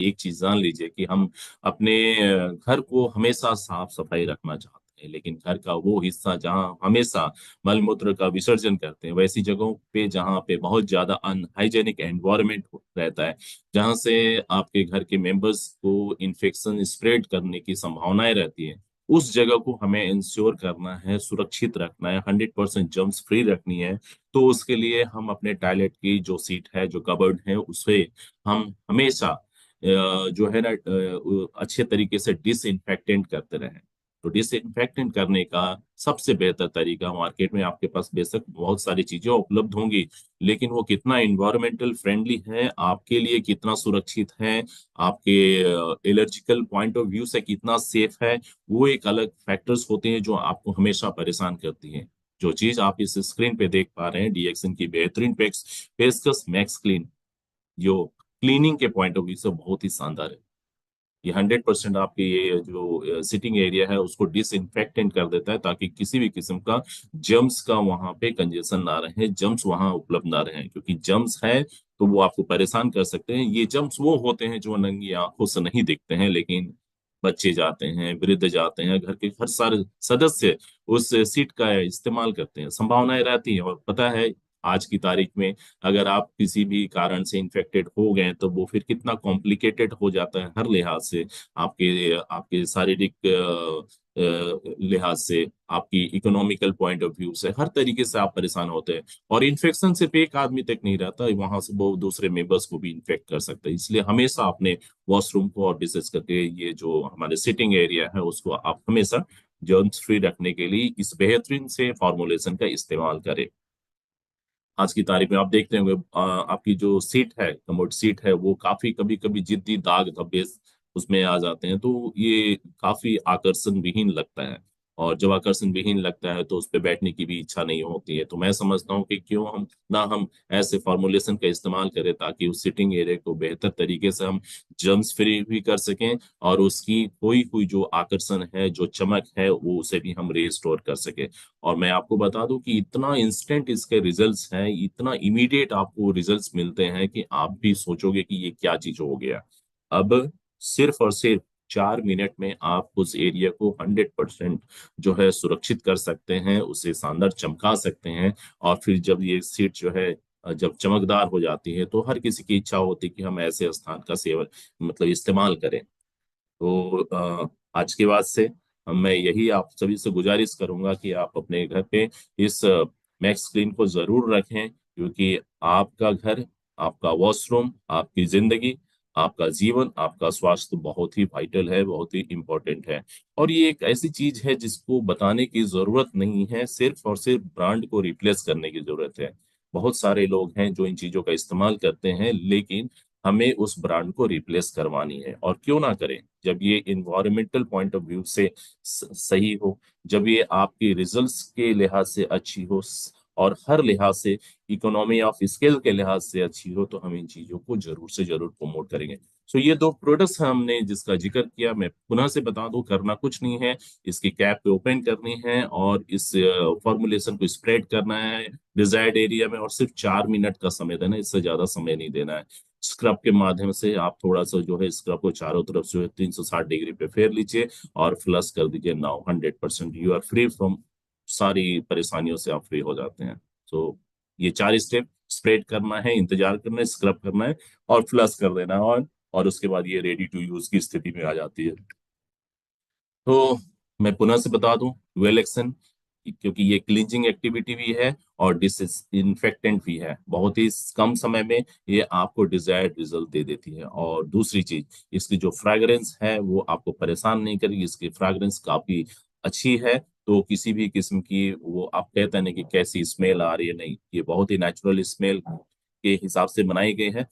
एक चीज जान लीजिए कि हम अपने घर को हमेशा साफ सफाई रखना चाहते हैं, लेकिन घर का वो हिस्सा जहां हमेशा मल मूत्र का विसर्जन करते हैं, वैसी जगहों पे जहां पे बहुत ज्यादा अनहाइजेनिक एनवायरनमेंट रहता है, जहां से आपके घर के मेंबर्स को इन्फेक्शन स्प्रेड करने की संभावनाएं रहती है, उस जगह को हमें इंश्योर करना है, सुरक्षित रखना है, 100% जर्म्स फ्री रखनी है। तो उसके लिए हम अपने टॉयलेट की जो सीट है, जो कबर्ड है, उसे हम हमेशा जो है ना अच्छे तरीके से डिसइंफेक्टेंट करते रहें। तो डिसइंफेक्टेंट करने का सबसे बेहतर तरीका, मार्केट में आपके पास बेशक बहुत सारी चीजें उपलब्ध होंगी, लेकिन वो कितना इन्वायरमेंटल फ्रेंडली है, आपके लिए कितना सुरक्षित है, आपके एलर्जिकल पॉइंट ऑफ व्यू से कितना सेफ है, वो एक अलग फैक्टर्स होते हैं जो आपको हमेशा परेशान करती हैं। जो चीज आप इस स्क्रीन पे देख पा रहे हैं, डीएक्सन की बेहतरीन पेस्कस मैक्स क्लीन, जो क्लीनिंग के पॉइंट ऑफ व्यू से बहुत ही शानदार है। ये 100% आपके ये जो सिटिंग एरिया है उसको डिसइंफेक्टेंट कर देता है, ताकि किसी भी किस्म का जर्म्स का वहां पे कंजेशन ना रहे, जर्म्स वहां उपलब्ध ना रहे, क्योंकि जर्म्स है तो वो आपको परेशान कर सकते हैं। ये जर्म्स वो होते हैं जो नंगी आंखों से नहीं दिखते हैं, लेकिन बच्चे जाते हैं, वृद्ध जाते हैं, घर के हर सारे सदस्य उस सीट का इस्तेमाल करते हैं, संभावनाएं रहती हैं। और पता है, आज की तारीख में अगर आप किसी भी कारण से इन्फेक्टेड हो गए तो वो फिर कितना कॉम्प्लिकेटेड हो जाता है हर लिहाज से, आपके आपके शारीरिक लिहाज से, आपकी इकोनॉमिकल पॉइंट ऑफ व्यू से, हर तरीके से आप परेशान होते हैं। और इन्फेक्शन सिर्फ एक आदमी तक नहीं रहता, वहां से वो दूसरे मेंबर्स को भी इन्फेक्ट कर सकता है। इसलिए हमेशा अपने वॉशरूम को और डिस्कस करके ये जो हमारे सिटिंग एरिया है उसको आप हमेशा जर्म्स फ्री रखने के लिए इस बेहतरीन से फॉर्मुलेशन का इस्तेमाल करें। आज की तारीख में आप देखते होंगे, आपकी जो सीट है, कमोड सीट है, वो काफी कभी कभी जिद्दी दाग धब्बे उसमें आ जाते हैं, तो ये काफी आकर्षण विहीन लगता है। और जब आकर्षण विहीन लगता है तो उस पर बैठने की भी इच्छा नहीं होती है। तो मैं समझता हूँ कि क्यों हम ऐसे फॉर्मुलेशन का इस्तेमाल करें, ताकि उस सिटिंग एरिया को बेहतर तरीके से हम जर्म्स फ्री भी कर सकें, और उसकी खोई हुई जो आकर्षण है, जो चमक है, वो उसे भी हम रिस्टोर कर सके। और मैं आपको बता दूं कि इतना इंस्टेंट इसके रिजल्ट्स हैं, इतना इमीडिएट आपको रिजल्ट्स मिलते हैं कि आप भी सोचोगे कि ये क्या चीज हो गया। अब सिर्फ और सिर्फ 4 मिनट में आप उस एरिया को 100% जो है सुरक्षित कर सकते हैं, उसे शानदार चमका सकते हैं। और फिर जब ये सीट जो है जब चमकदार हो जाती है, तो हर किसी की इच्छा होती है कि हम ऐसे स्थान का सेवन मतलब इस्तेमाल करें। तो आज के बाद से मैं यही आप सभी से गुजारिश करूंगा कि आप अपने घर पे इस मैक्स क्लीन को जरूर रखें, क्योंकि आपका घर, आपका वॉशरूम, आपकी जिंदगी, आपका जीवन, आपका स्वास्थ्य बहुत ही वाइटल है, बहुत ही इंपॉर्टेंट है। और ये एक ऐसी चीज है जिसको बताने की जरूरत नहीं है, सिर्फ और सिर्फ ब्रांड को रिप्लेस करने की जरूरत है। बहुत सारे लोग हैं जो इन चीजों का इस्तेमाल करते हैं, लेकिन हमें उस ब्रांड को रिप्लेस करवानी है। और क्यों ना करें, जब ये इन्वायरमेंटल पॉइंट ऑफ व्यू से सही हो, जब ये आपकी रिजल्ट्स के लिहाज से अच्छी हो, और हर लिहाज से, इकोनॉमी ऑफ स्केल के लिहाज से अच्छी हो, तो हम इन चीजों को जरूर से जरूर प्रमोट करेंगे। सो ये दो प्रोडक्ट्स हमने जिसका जिक्र किया, मैं पुनः से बता दूं, करना कुछ नहीं है, इसकी कैप पे ओपन करनी है और इस फॉर्मुलेशन को स्प्रेड करना है डिजायर्ड एरिया में, और सिर्फ 4 मिनट का समय देना है, इससे ज्यादा समय नहीं देना है। स्क्रब के माध्यम से आप थोड़ा सा जो है स्क्रब को चारों तरफ से 360 डिग्री पे फेर लीजिए और फ्लश कर दीजिए। Now 100% you are free from, सारी परेशानियों से आप फ्री हो जाते हैं। तो ये 4 स्टेप, स्प्रेड करना है, इंतजार करना है, स्क्रब करना है और फ्लश कर देना है, और उसके बाद ये रेडी टू यूज की स्थिति में आ जाती है। तो मैं पुनः से बता दूं, डुअल एक्शन, क्योंकि ये क्लींजिंग एक्टिविटी भी है और डिसइंफेक्टेंट भी है, बहुत ही कम समय में ये आपको डिजायर्ड रिजल्ट दे देती है। और दूसरी चीज, इसकी जो फ्रेग्रेंस है वो आपको परेशान नहीं करेगी, इसकी फ्रेग्रेंस काफी अच्छी है। तो किसी भी किस्म की वो आप कहते हैं ना कि कैसी स्मेल आ रही है, नहीं, ये बहुत ही नेचुरल स्मेल के हिसाब से बनाई गई है।